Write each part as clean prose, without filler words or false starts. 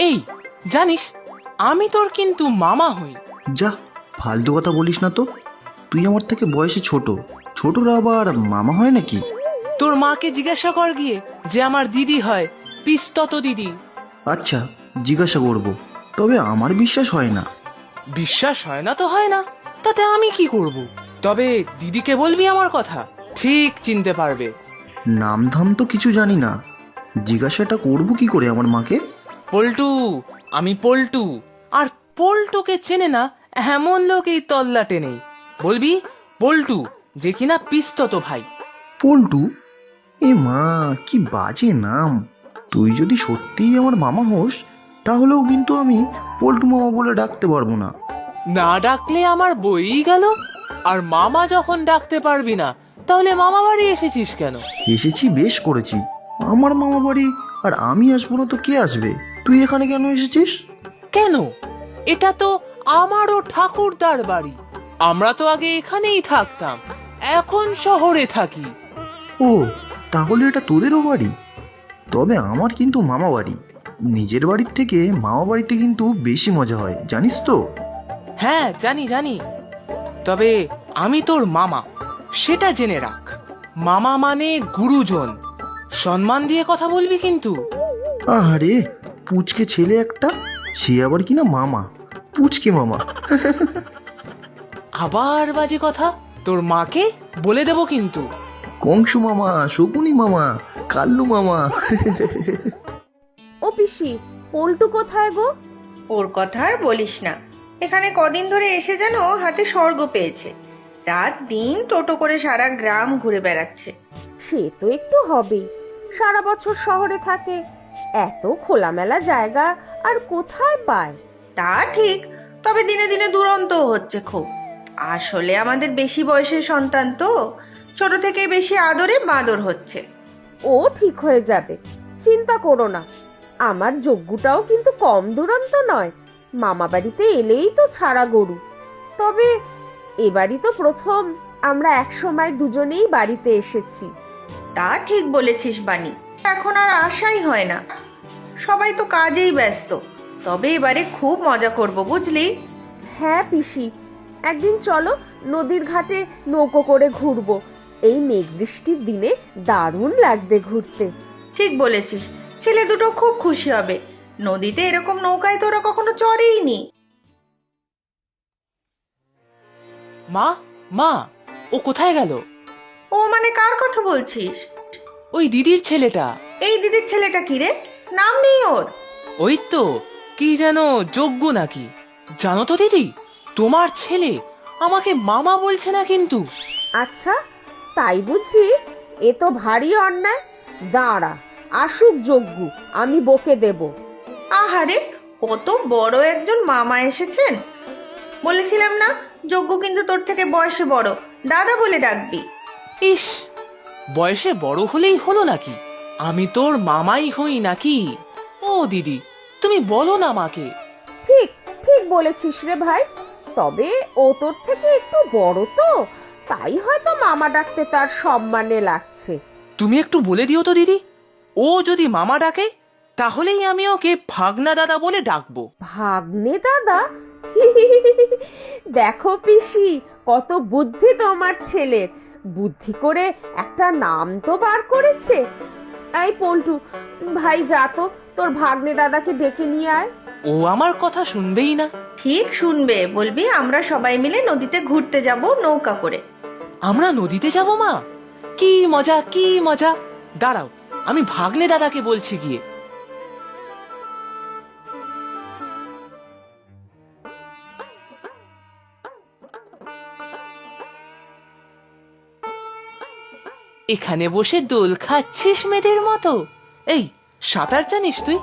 এই জানিস, আমি তোর কিন্তু মামা হই। যা, ফালতু কথা বলিস না তো। তুই আমার থেকে বয়সে ছোট, ছোটরা আবার মামা হয় নাকি? তোর মাকে জিজ্ঞাসা কর গিয়ে যে আমার দিদি হয়, পিস্তত দিদি। আচ্ছা, জিজ্ঞাসা করব, তবে আমার বিশ্বাস হয় না। বিশ্বাস হয় না তো হয় না, তাতে আমি কি করব? তবে দিদিকে বলবি আমার কথা, ঠিক চিনতে পারবে। নাম ধাম তো কিছু জানি না, জিজ্ঞাসাটা করব কি করে আমার মাকে? পল্টু, আমি পল্টু। আর পল্টুকে চেনে না এমন লোক এই তল্লাটে নেই। বলবি পল্টু, যে কিনা পিস্তত ভাই। পল্টু? এ মা, কি বাজে নাম! তুই যদি সত্যিই আমার মামা হোস, তাহলেও কিন্তু আমি পল্টু মামা বলে ডাকতে পারবো না। না ডাকলে আমার বইই গেল। আর মামা যখন ডাকতে পারবি না, তাহলে মামা বাড়ি এসেছিস কেন? এসেছি বেশ করেছি, আমার মামা বাড়ি আর আমি আসবো না তো কে আসবে? তুই এখানে কেন এসেছিস? কেন? এটা তো আমারও ঠাকুরদার বাড়ি। আমরা তো আগে এখানেই থাকতাম, এখন শহরে থাকি। ও, তাহলে এটা তোদেরও বাড়ি? তবে আমার কিন্তু মামা বাড়ি। নিজের বাড়ির থেকে মামা বাড়িতে কিন্তু বেশি মজা হয়, জানিস তো? হ্যাঁ জানি জানি, তবে আমি তোর মামা, সেটা জেনে রাখ। মামা মানে গুরুজন, সম্মান দিয়ে কথা বলবি কিন্তু। আরে, পুচকে ছেলে একটা, সে আবার কিনা মামা, পুচকে মামা। আবার বাজে কথা, তোর মাকে বলে দেব কিন্তু। কংসু মামা, শকুনি মামা, কাল্লু মামা। ও পিসি, পল্টু কোথায় গো? ওর কথা আর বলিস না। এখানে কদিন ধরে এসে যেন হাতে স্বর্গ পেয়েছে। রাত দিন টোটো করে সারা গ্রাম ঘুরে বেড়াচ্ছে। সে তো একটু হবেই, সারা বছর শহরে থাকে, এত খোলামেলা জায়গা আর কোথায় পায়? তা ঠিক, তবে দিনে দিনে দুরন্তও হচ্ছে খুব। আসলে আমাদের বেশি বয়সের সন্তান তো, ছোট থেকে বেশি আদরে বাঁদর হচ্ছে। ও ঠিক হয়ে যাবে, চিন্তা করো না। আমার যজ্ঞটাও কিন্তু কম দুরন্ত নয়, মামা বাড়িতে এলেই তো ছাড়া গরু। তবে এবারই তো প্রথম আমরা একসময় দুজনেই বাড়িতে এসেছি। তা ঠিক বলেছিস বানি, এখন আর আশাই হয় না। সবাই তো কাজেই ব্যস্ত। তবে এবারে খুব মজা করব, বুঝলি? হ্যাঁ পিসি, একদিন চলো নদীর ঘাটে নৌকো করে ঘুরবো। এই মেঘ বৃষ্টির দিনে দারুণ লাগবে ঘুরতে। ঠিক বলেছিস, ছেলে দুটো খুব খুশি হবে। নদীতে এরকম নৌকায় তো ওরা কখনো চড়েইনি। মা, মা, ও কোথায় গেল? ও মানে কার কথা বলছিস? ওই দিদির ছেলেটা। এই দিদির ছেলেটা কি রে? নাম নেই ওর? ওই তো, কি যেন যজ্ঞ নাকি। জানো তো দিদি, তোমার ছেলে আমাকে মামা বলছে না কিন্তু। আচ্ছা, তাই বুঝি? এ তো ভারী অন্যায়। দাঁড়া, আসুক যজ্ঞ, আমি বকে দেব। আহারে, কত বড় একজন মামা এসেছেন। বলেছিলাম না, যজ্ঞ কিন্তু তোর থেকে বয়সে বড়, দাদা বলে ডাকবি। ইস, বয়সে বড় হলেই হলো নাকি? আমি তোর মামাই হই নাকি? ও দিদি, তুমি বলো না মাকে। ঠিক ঠিক বলেছিস রে ভাই। তবে ও তোর থেকে একটু বড় তো, তাই হয়তো মামা ডাকতে তার সম্মানে লাগছে। তুমি একটু বলে দিও তো দিদি, ও যদি মামা ডাকে তাহলেই আমি ওকে ভাগনা দাদা বলে ডাকবো। ভাগ্নে দাদা? দেখো পিসি, কত বুদ্ধি তোমার ছেলের। বুদ্ধি করে একটা নাম তো বার করেছে। এই পল্টু, ভাই যা তো, তোর ভাগ্নে দাদাকে ডেকে নিয়ে আয়। ও আমার কথা শুনবেই না। ঠিক শুনবে, বলবি আমরা সবাই মিলে নদীতে ঘুরতে যাব নৌকা করে। আমরা নদীতে যাব মা? কি মজা, কি মজা! দাঁড়াও, আমি ভাগনে দাদাকে বলছি গিয়ে। এখানে বসে দোল খাচ্ছিস মেয়েদের মতো? এই, সাঁতার জানিস তুই?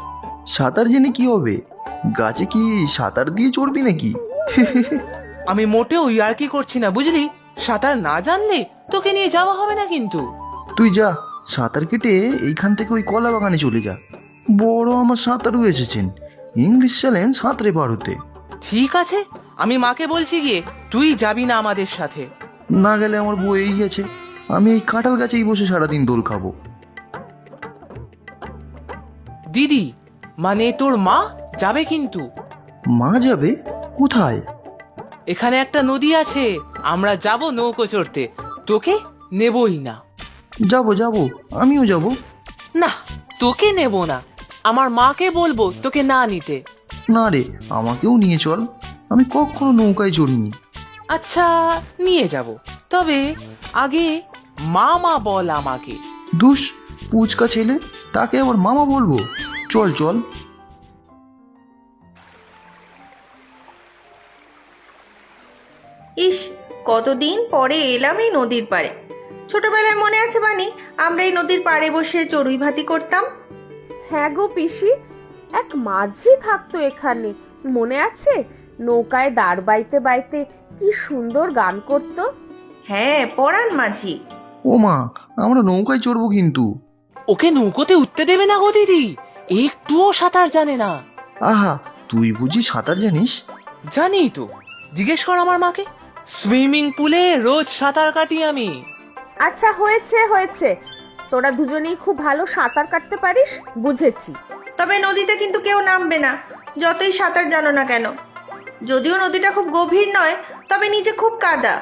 সাঁতার জেনে কি হবে? গাছে কি সাঁতার দিয়ে চড়বি নাকি? আমি মোটেও ইয়ার্কি করছি না, বুঝলি? সাঁতার না জানলে তোকে নিয়ে যাওয়া হবে না কিন্তু। তুই যা, সাঁতার কেটে এইখান থেকে ওই কলা বাগানে চলে যা। বড় আমার সাঁতারু এসেছেন, ইংলিশ চ্যালেঞ্জ সাঁতরে পার হতে। ঠিক আছে, আমি মাকে বলছি গিয়ে, তুই যাবি না আমাদের সাথে। না গেলে আমার বউ এই গেছে, আমি এই কাঁঠাল গাছেই বসে সারাদিন দোল খাবো। দিদি, মানে তোর মা যাবে কিন্তু। মা যাবে কোথায়? এখানে একটা নদী আছে, আমরা যাব নৌকো চড়তে, তোকে নেবই না। যাব যাব, আমিও যাব। না, তোকে নেব না, আমার মাকে বলবো তোকে না নিতে। না রে, আমাকেও নিয়ে চল, আমি কখনো নৌকায় চড়িনি। আচ্ছা, নিয়ে যাব, তবে আগে মামা বল আমাকে। দুস, পুচকা ছেলে, তাকে আবার মামা বলবো? চল চল। ইস, কতদিন পরে এলাম এই নদীর পাড়ে। ছোটবেলায় মনে আছে বানি, আমরা এই নদীর পাড়ে বসে চড়ুই ভাতি করতাম। হ্যাঁ গো পিসি, এক মাঝি থাকতো এখানে, মনে আছে? নৌকায় দাঁড় বাইতে বাইতে কি সুন্দর গান করতো। হ্যাঁ, পরাণ মাঝি। ও মা, আমরা নৌকায় চড়বো কিন্তু। ওকে নৌকোতে উঠতে দেবে না গো দিদি, একটুও সাঁতার জানে না। আহা, তুই বুঝি সাঁতার জানিস? জানি তো, জিজ্ঞেস কর আমার মাকে। সুইমিং পুলে রোজ সাঁতার কাটি আমি। আচ্ছা হয়েছে হয়েছে, তোরা দুজনেই খুব ভালো সাঁতার কাটতে পারিস, বুঝেছি। তবে নদীতে কিন্তু কেউ নামবে না, যতই সাঁতার জানো না কেন। যদিও নদীটা খুব গভীর নয়, তবে নিচে খুব কাদা।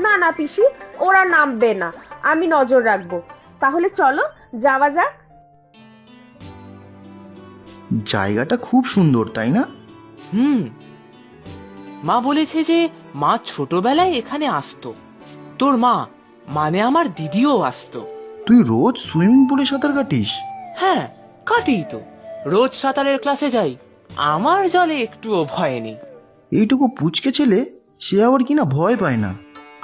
না না পিসি, ওরা নামবে না, আমি নজর রাখবো। তাহলে চলো যাওয়া যাক। জায়গাটা খুব সুন্দর, তাই না? মা বলেছে যে মা ছোটবেলায় এখানে আসতো। তোর মা মানে আমার দিদিও আসতো। তুই রোজ সুইমিং পুলে সাঁতার কাটিস? হ্যাঁ, কাটি তো, রোজ সাঁতারের ক্লাসে যাই, আমার জলে একটুও ভয় নেই। এইটুকু পুচকে ছেলে, সে আবার কিনা ভয় পায় না।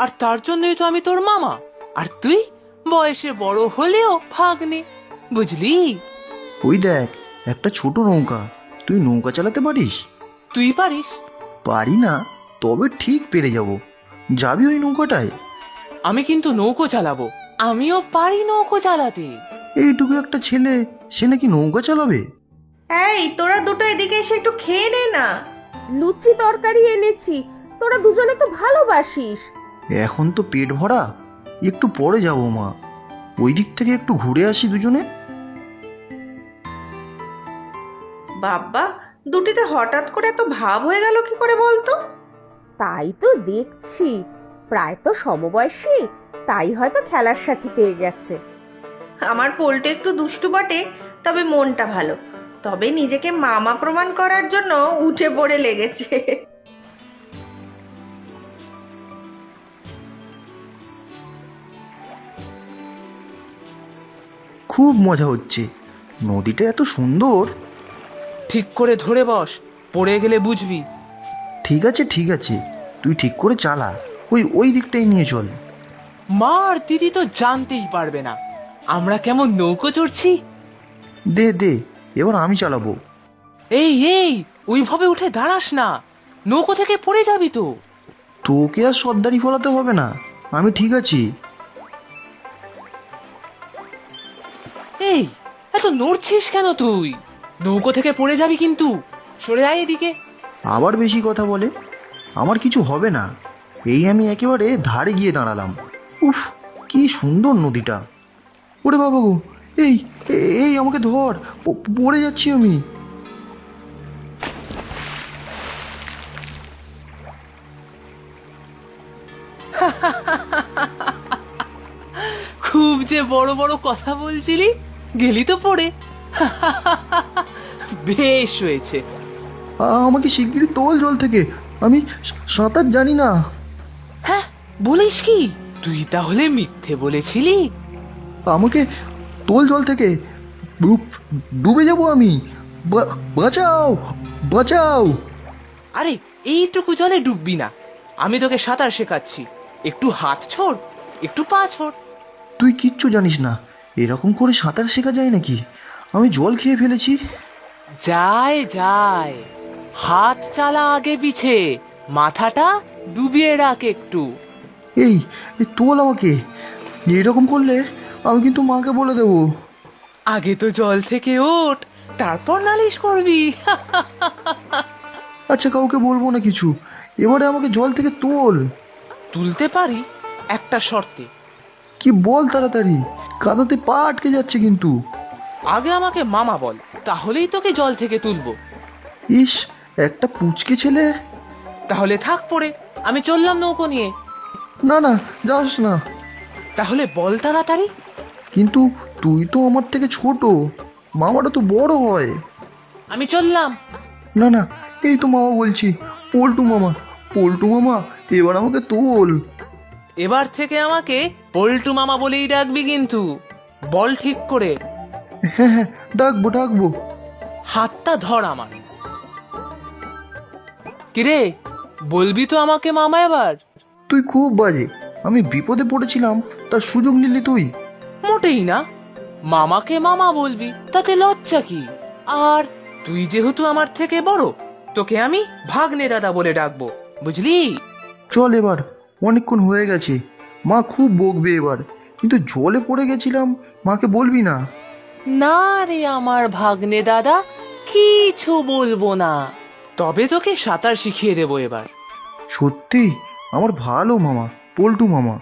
আর তার জন্যই তো আমি তোর মামা, আর তুই বয়সে বড় হলেও ভাগ্নে, বুঝলি? ওই দেখ, একটা ছোট নৌকা, তুই নৌকা চালাতে পারিস? তুই পারিস? পারি না, তবে ঠিক পেরে যাব। যাবি ওই নৌকাটায়? আমি কিন্তু নৌকো চালাবো, আমিও পারি নৌকো চালাতে। এইটুকু একটা ছেলে, সে নাকি নৌকা চালাবে? এই, তোরা দুটো এদিকে এসে একটু খেয়ে নে না। লুচি তরকারি এনেছি, তোরা দুজনে তো ভালোবাসিস। এখন তো পেট ভরা, একটু পরে যাব মা। ওই দিক থেকে একটু ঘুরে আসি দুজনে। বাবা, দুটিতে হঠাৎ করে এত ভাব হয়ে গেল কি করে বলতো? তাই তো দেখছি, প্রায় তো সমবয়সী, তাই হয়তো খেলার সাথী পেয়ে গেছে। আমার পোলটে একটু দুষ্টু বটে, তবে মনটা ভালো। তবে নিজেকে মামা প্রমাণ করার জন্য উঠে পড়ে লেগেছে। খুব মজা হচ্ছে, নদীটা এত সুন্দর। ঠিক করে ধরে বস, পড়ে গেলে বুঝবি। ঠিক আছে ঠিক আছে, তুই ঠিক করে চালা, ওই ওই দিকটাই নিয়ে চল। মা আর দিদি তো জানতেই পারবে না আমরা কেমন নৌকো চড়ছি। দে দে, এবার আমি চালাবো। এই এই, ওইভাবে উঠে দাঁড়াস না, নৌকো থেকে পড়ে যাবি তো। তোকে আর সর্দারি ফলাতে হবে না, আমি ঠিক আছি। এই, এত নড়ছিস কেন তুই? নৌকো থেকে পড়ে যাবি কিন্তু, সরে আয় এদিকে। আবার বেশি কথা বলে, আমার কিছু হবে না। এই আমি একেবারে ধারে গিয়ে দাঁড়ালাম। উফ, কি সুন্দর নদীটা। ওরে বাবা গো, এই এই আমাকে ধর, পড়ে যাচ্ছি আমি। খুব যে বড় বড় কথা বলছিলি, গেলি তো পড়ে। বেশ হয়েছে। আমাকে শিগগিরই তোল জল থেকে, আমি সাঁতার জানি না। হ্যাঁ, বলিস কি? তুই তাহলে মিথ্যে বলেছিলি? আমাকে তোল জল থেকে, ডুবে যাব আমি। বাঁচাও বাঁচাও। আরে, এইটুকু জলে ডুববি না, আমি তোকে সাঁতার শেখাচ্ছি। একটু হাত ছোড়, একটু পা ছোড়। তুই কিচ্ছু জানিস না, এরকম করে সাঁতার শেখা যায় নাকি? আমি জল খেয়ে ফেলেছি। যায় যায়, হাত চালা আগে পিছে, মাথাটা ডুবিয়ে রাখ একটু। এই এই তোল আমাকে, এরকম করলে আমি কিন্তু মাকে বলে দেবো। আগে তো জল থেকে ওঠ, তারপর নালিশ করবি। আচ্ছা, কাউকে বলবো না কিছু, এবারে আমাকে জল থেকে তোল। তুলতে পারি, একটা শর্তে। কি বল তাড়াতাড়ি, কাদাতে পা আটকে যাচ্ছে কিন্তু। আগে আমাকে মামা বল, তাহলেই তোকে জল থেকে তুলবো। ইস, একটা পুচকে ছেলে। তাহলে থাক পড়ে, আমি চললাম নৌকো নিয়ে। না না, যাস না। তাহলে বল তাড়াতাড়ি। কিন্তু তুই তো আমার থেকে ছোট, মামাটা তো বড় হয়। আমি চললাম। না না, এই তো মামা বলছি, পল্টু মামা, পল্টু মামা, এবার আমাকে তোল। এবার থেকে আমাকে পল্টু মামা বলেই ডাকবি কিন্তু, বল ঠিক করে। হ্যাঁ হ্যাঁ, ডাকবো ডাকবো। হাতটা ধর আমার। কিরে, বলবি তো আমাকে মামা এবার? তুই খুব বাজে, আমি বিপদে পড়েছিলাম, তার সুযোগ নিলি তুই। মোটেই না, মামাকে মামা বলবি, তাতে লজ্জা কি? আর তুই যেহেতু আমার থেকে বড়, তোকে আমি ভাগ্নে দাদা বলে ডাকবো, বুঝলি? চল এবার, অনেকক্ষণ হয়ে গেছে, মা খুব বকবে এবার। কিন্তু জলে পড়ে গেছিলাম, মাকে বলবি না। না রে আমার ভাগ্নে দাদা, কিছু বলবো না। তবে তোকে সাঁতার শিখিয়ে দেবো এবার। সত্যি, আমার ভালো মামা, পল্টু মামা।